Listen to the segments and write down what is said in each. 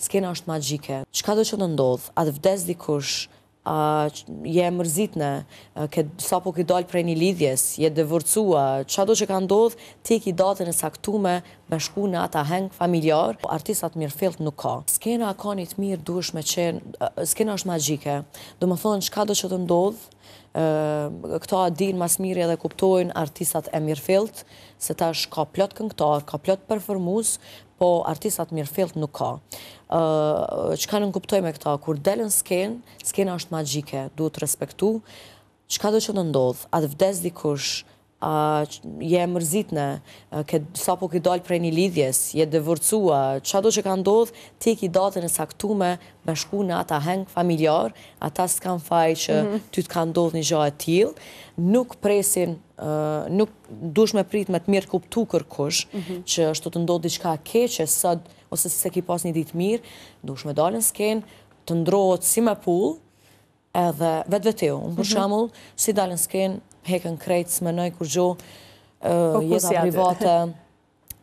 skena është magjike. Çka do që të ndodh, a të vdes dikush, je mërzitne, sapo ke dalë prej një lidhjes, je divorcua, çdo që ka ndodh, ti ki datën e saktume me shku në ata heng familjar, artistat mirëfillt nuk ka. Skena ka një të mirë duhesh me qenë, skena është magjike. Do më thonë çka do që të ndodh, këta din mas miri edhe kuptojnë artistat e mirëfillt, se tash ka plot këngëtar, ka plot performues, po artistat mirëfillt nuk ka. Çka nuk kuptoj me këta, kur delën skena është magjike, duhet respektu. Çka do që të ndodh, a të vdes dikush, je mërzitne, sapo ke dalë prej një lidhjes, je divorcua, çdo që ka ndodh, ti ki datën e saktume me shku në ata heng familjar, ata s'kan faj që ty të ka ndodh një gjë e tillë, nuk presin, nuk dush me prit me të mirë kuptu kërkush, që është të ndodh diçka keqe sot, ose se ki pas një ditë mirë, dush me dalën skenë, të ndrohet si me pull, edhe vetvetiw. Unë për shembull, si dalën skenë, hekën krejt, s'menoj kur gjo, jeta private,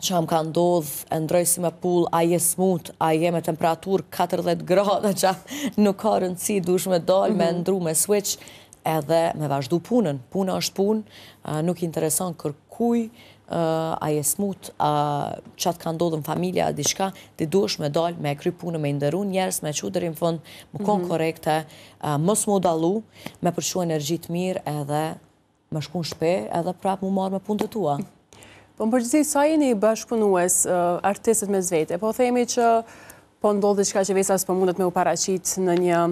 që më ka ndodh, e ndroj si me pull, a je smut, a je me temperaturë 40 grada, që nuk ka rëndësi, dush me dalë, me ndru, me switch, edhe me vazhdu punën. Puna është punë, nuk intereson kërkuj, a je smut, qatë ka ndodhë në familja, diçka, ti duesh me dalë, me kry punë, me ndëru njerës, me qu deri në fund, më konë korekte, mos më dalu, me përshu energjit mirë, edhe me shku në shpe, edhe prap mu marrë me punë të tua. Po më përgjithsi, sa jeni bashkëpunues artistët me zvete? Po themi që po ndodhë diçka që vesa s'po mundet me u paraqit në një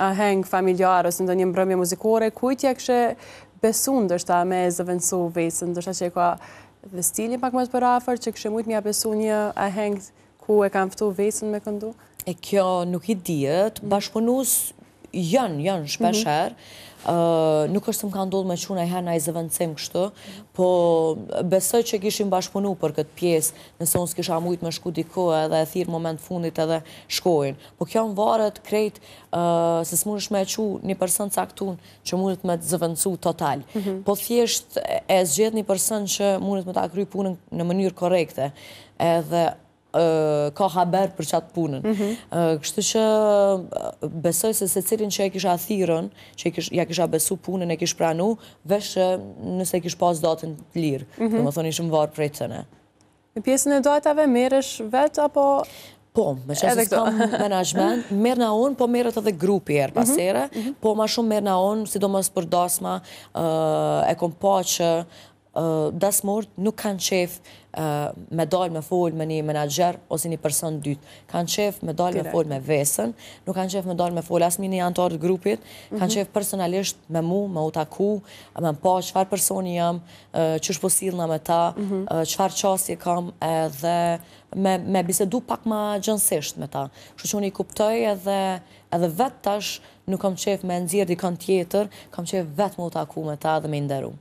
aheng familjar, ose në një mbrëmje muzikore, kujtja kështë besu ndërshta me zëvendësu vesën, ndërshta që e ka dhe stilin pak më të përafër, që kështë mujtë mja besu një aheng ku e kam fëtu vesën me këndu? E kjo nuk i dihet, bashkëpunus janë shpesher, nuk është se më ka ndodhë me quna i herë na i zëvendësim kështu, po besoj që kishim bashkëpunu për këtë pjesë, nëse unë s'kisha mujtë me shku diko edhe e thirë moment fundit edhe shkojnë. Po kjo më varet krejt se s'mundesh me qu një person caktun që mundet me të zëvendësu total. Po thjesht e zgjedh një person që mundet me ta kry punën në mënyrë korekte, edhe ka haber për qatë punën. Kështu që besoj se secilin që e kisha thirën, që ja kisha besu punën, e kish pranu, vesh nëse kish pas datën të lirë. Dhe më thonë ishëm varë prej tëne. Në pjesën e datave, merësh vetë, apo... Po, me që se s'kam menajment, merë na unë, po merët edhe grupi erë pasere, po ma shumë merë na unë, sidomos për dasma, e kom pa që dasmort nuk kanë qef me dalë me folë me një menager ose një person dytë. Kanë qef me dalë me folë me vesën, nuk kanë qef me dalë me folë asë një antarë të grupit, kanë qef personalisht me mu, me u taku, me më pa qëfar personi jam, qësh po silna me ta, qëfar qasje kam, edhe me bisedu pak ma gjënsisht me ta. Kështu që unë i kuptoj edhe vetë tash nuk kam qef me nëzirë dikon tjetër, kam qef vetë me u taku me ta dhe me nderu.